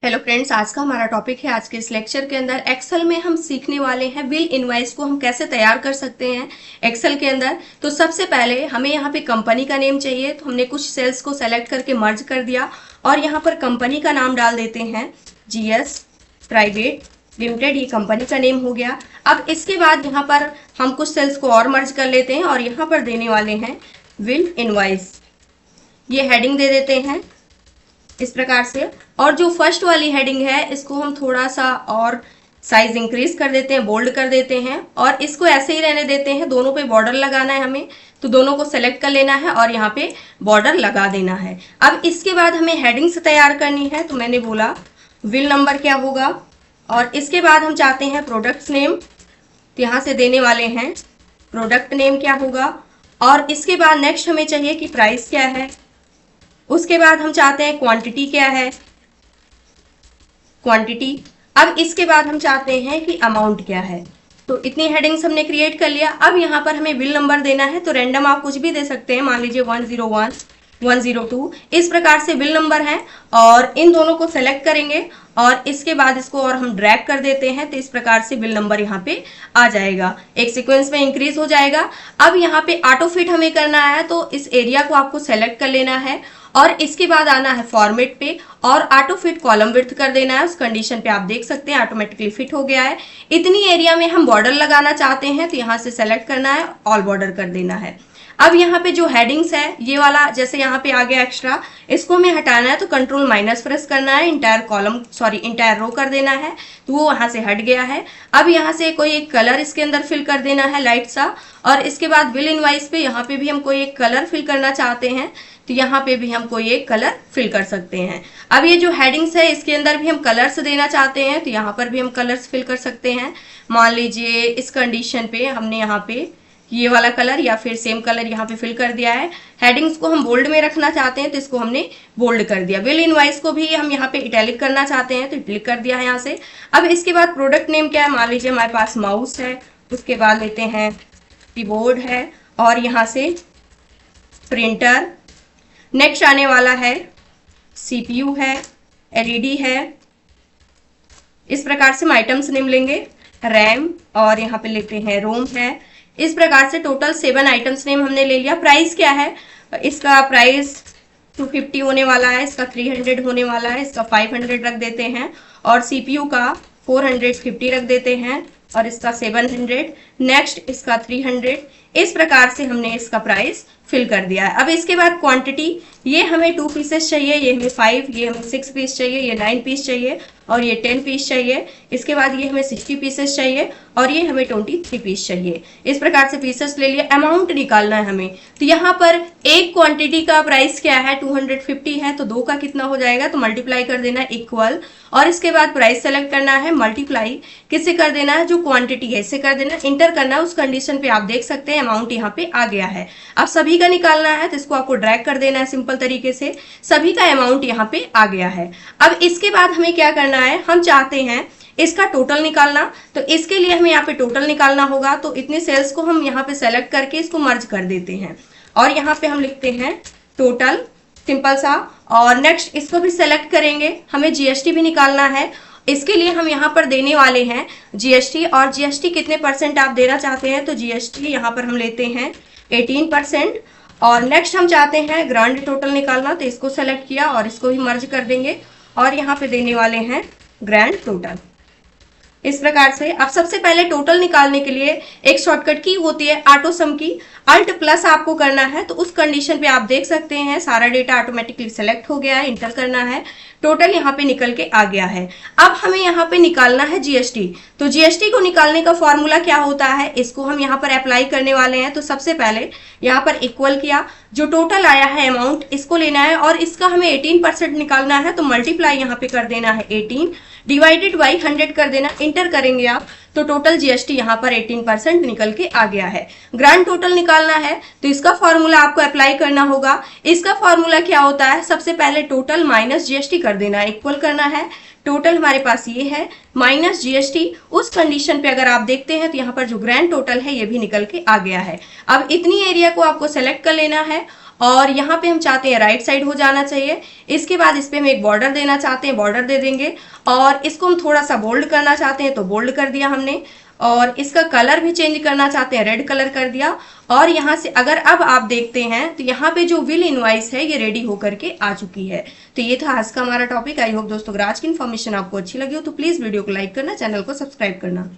Hello friends, आज का हमारा टॉपिक है। आज के इस लेक्चर के अंदर एक्सेल में हम सीखने वाले हैं बिल इनवॉइस को हम कैसे तैयार कर सकते हैं एक्सेल के अंदर। तो सबसे पहले हमें यहाँ पे कंपनी का नेम चाहिए, तो हमने कुछ सेल्स को सेलेक्ट करके मर्ज कर दिया और यहाँ पर कंपनी का नाम डाल देते हैं जीएस प्राइवेट लिमिटेड। ये कंपनी का नेम हो गया। अब इसके बाद यहाँ पर हम कुछ सेल्स को और मर्ज कर लेते हैं और यहाँ पर देने वाले हैं बिल इनवॉइस। ये हेडिंग दे देते हैं इस प्रकार से। और जो फर्स्ट वाली हेडिंग है इसको हम थोड़ा सा और साइज इंक्रीज कर देते हैं, बोल्ड कर देते हैं और इसको ऐसे ही रहने देते हैं। दोनों पे बॉर्डर लगाना है हमें, तो दोनों को सेलेक्ट कर लेना है और यहाँ पे बॉर्डर लगा देना है। अब इसके बाद हमें हेडिंग्स तैयार करनी है, तो मैंने बोला बिल नंबर क्या होगा और इसके बाद हम चाहते हैं प्रोडक्ट्स नेम, तो यहाँ से देने वाले हैं प्रोडक्ट नेम क्या होगा। और इसके बाद नेक्स्ट हमें चाहिए कि प्राइस क्या है। उसके बाद हम चाहते हैं क्वांटिटी क्या है, क्वांटिटी। अब इसके बाद हम चाहते हैं कि अमाउंट क्या है। तो इतनी हेडिंग्स हमने क्रिएट कर लिया। अब यहाँ पर हमें बिल नंबर देना है, तो रैंडम आप कुछ भी दे सकते हैं, मान लीजिए 101 102 इस प्रकार से बिल नंबर है। और इन दोनों को सेलेक्ट करेंगे और इसके बाद इसको और हम ड्रैग कर देते हैं, तो इस प्रकार से बिल नंबर यहाँ पे आ जाएगा, एक सीक्वेंस में इंक्रीज हो जाएगा। अब यहाँ पे ऑटो फिट हमें करना है, तो इस एरिया को आपको सेलेक्ट कर लेना है और इसके बाद आना है फॉर्मेट पे और ऑटो फिट कॉलम विड्थ कर देना है। उस कंडीशन पे आप देख सकते हैं ऑटोमेटिकली फिट हो गया है। इतनी एरिया में हम बॉर्डर लगाना चाहते हैं, तो यहाँ से सेलेक्ट करना है, ऑल बॉर्डर कर देना है। अब यहाँ पे जो हेडिंग्स है ये वाला, जैसे यहाँ पे आ गया एक्स्ट्रा, इसको हमें हटाना है, तो कंट्रोल माइनस प्रेस करना है, इंटायर रो कर देना है, तो वो वहां से हट गया है। अब यहाँ से कोई एक कलर इसके अंदर फिल कर देना है लाइट सा। और इसके बाद बिल इनवॉइस पे यहाँ पे भी हम कोई एक कलर फिल करना चाहते हैं, तो यहाँ पे भी हम कोई एक कलर फिल कर सकते हैं। अब ये जो हेडिंग्स है इसके अंदर भी हम कलर्स देना चाहते हैं, तो यहाँ पर भी हम कलर्स फिल कर सकते हैं। मान लीजिए इस कंडीशन पे हमने यहाँ पे ये वाला कलर या फिर सेम कलर यहाँ पे फिल कर दिया है। हेडिंग्स को हम बोल्ड में रखना चाहते हैं, तो इसको हमने बोल्ड कर दिया। बिल इनवॉइस को भी हम यहाँ पे इटैलिक करना चाहते हैं, तो इटैलिक कर दिया है यहाँ से। अब इसके बाद प्रोडक्ट नेम क्या है, मान लीजिए हमारे पास माउस है, उसके बाद लेते हैं कीबोर्ड है और यहाँ से प्रिंटर। नेक्स्ट आने वाला है सीपीयू है, एलईडी है। इस प्रकार से हम आइटम्स नेम लेंगे, रैम और यहाँ पे लेते हैं रोम है। इस प्रकार से टोटल 7 आइटम्स नेम हमने ले लिया। प्राइस क्या है, इसका प्राइस 250 होने वाला है, इसका 300 होने वाला है, इसका 500 रख देते हैं और सीपीयू का 450 रख देते हैं और इसका 700। नेक्स्ट इसका 300। इस प्रकार से हमने इसका प्राइस फिल कर दिया है। अब इसके बाद क्वांटिटी, ये हमें 2 पीसेस चाहिए, ये हमें 5, ये हमें 6 पीस चाहिए, ये 9 पीस चाहिए और ये 10 पीस चाहिए। इसके बाद ये हमें 60 पीसेस चाहिए और ये हमें 23 पीस चाहिए। इस प्रकार से पीसेस ले लिए। अमाउंट निकालना है हमें, तो यहाँ पर एक क्वांटिटी का प्राइस क्या है 250 है, तो 2 का कितना हो जाएगा, तो मल्टीप्लाई कर देना इक्वल। और इसके बाद प्राइस सेलेक्ट करना है, मल्टीप्लाई किससे कर देना है, जो क्वांटिटी है इससे कर देना, इंटर करना है। उस कंडीशन पे आप देख सकते हैं अमाउंट यहाँ पे आ गया है। अब सभी का निकालना है, तो इसको आपको ड्रैग कर देना है सिंपल तरीके से। सभी का अमाउंट यहाँ पे आ गया है। अब इसके बाद हमें क्या करना है, हम चाहते हैं इसका टोटल निकालना, तो इसके लिए हमें यहाँ पे टोटल निकालना होगा। तो इतने सेल्स को हम यहाँ पे सेलेक्ट करके इसको मर्ज कर देते हैं और यहाँ पे हम लिखते हैं टोटल, सिंपल सा। और नेक्स्ट इसको भी सेलेक्ट करेंगे, हमें जीएसटी भी निकालना है। इसके लिए हम यहाँ पर देने वाले हैं जीएसटी, और जीएसटी कितने परसेंट आप देना चाहते हैं, तो जीएसटी यहाँ पर हम लेते हैं 18%। और नेक्स्ट हम चाहते हैं ग्रांड टोटल निकालना, तो इसको सेलेक्ट किया और इसको भी मर्ज कर देंगे और यहाँ पे देने वाले हैं ग्रैंड टोटल। इस प्रकार से अब सबसे पहले टोटल निकालने के लिए एक शॉर्टकट की होती है ऑटो सम की, अल्ट प्लस आपको करना है। तो उस कंडीशन पे आप देख सकते हैं सारा डेटा ऑटोमेटिकली सेलेक्ट हो गया है, इंटर करना है, टोटल यहाँ पे निकल के आ गया है। अब हमें यहाँ पे निकालना है जीएसटी। तो जीएसटी को निकालने का फॉर्मूला क्या होता है, इसको हम यहाँ पर अप्लाई करने वाले हैं। तो सबसे पहले यहाँ पर इक्वल किया, जो टोटल आया है अमाउंट इसको लेना है और इसका हमें 18% निकालना है, तो मल्टीप्लाई यहाँ पे कर देना है 18 डिवाइडेड बाई 100 कर देना, इंटर करेंगे आप, तो टोटल जीएसटी यहाँ पर 18% निकल के आ गया है। ग्रांड टोटल निकालना है, तो इसका फॉर्मूला आपको अप्लाई करना होगा। इसका फॉर्मूला क्या होता है, सबसे पहले टोटल माइनस जीएसटी कर देना है, इक्वल करना है। टोटल हमारे पास ये है माइनस जीएसटी। उस कंडीशन पे अगर आप देखते हैं तो यहाँ पर जो ग्रैंड टोटल है ये भी निकल के आ गया है। अब इतनी एरिया को आपको सेलेक्ट कर लेना है और यहाँ पे हम चाहते हैं राइट साइड हो जाना चाहिए। इसके बाद इस पे हम एक बॉर्डर देना चाहते हैं, बॉर्डर दे देंगे। और इसको हम थोड़ा सा बोल्ड करना चाहते हैं तो बोल्ड कर दिया हमने। और इसका कलर भी चेंज करना चाहते हैं, रेड कलर कर दिया। और यहाँ से अगर अब आप देखते हैं तो यहाँ पे जो विल इनवॉइस है ये रेडी होकर के आ चुकी है। तो ये था आज का हमारा टॉपिक। आई होप दोस्तों अगर आज की इन्फॉर्मेशन आपको अच्छी लगी हो तो प्लीज वीडियो को लाइक करना, चैनल को सब्सक्राइब करना।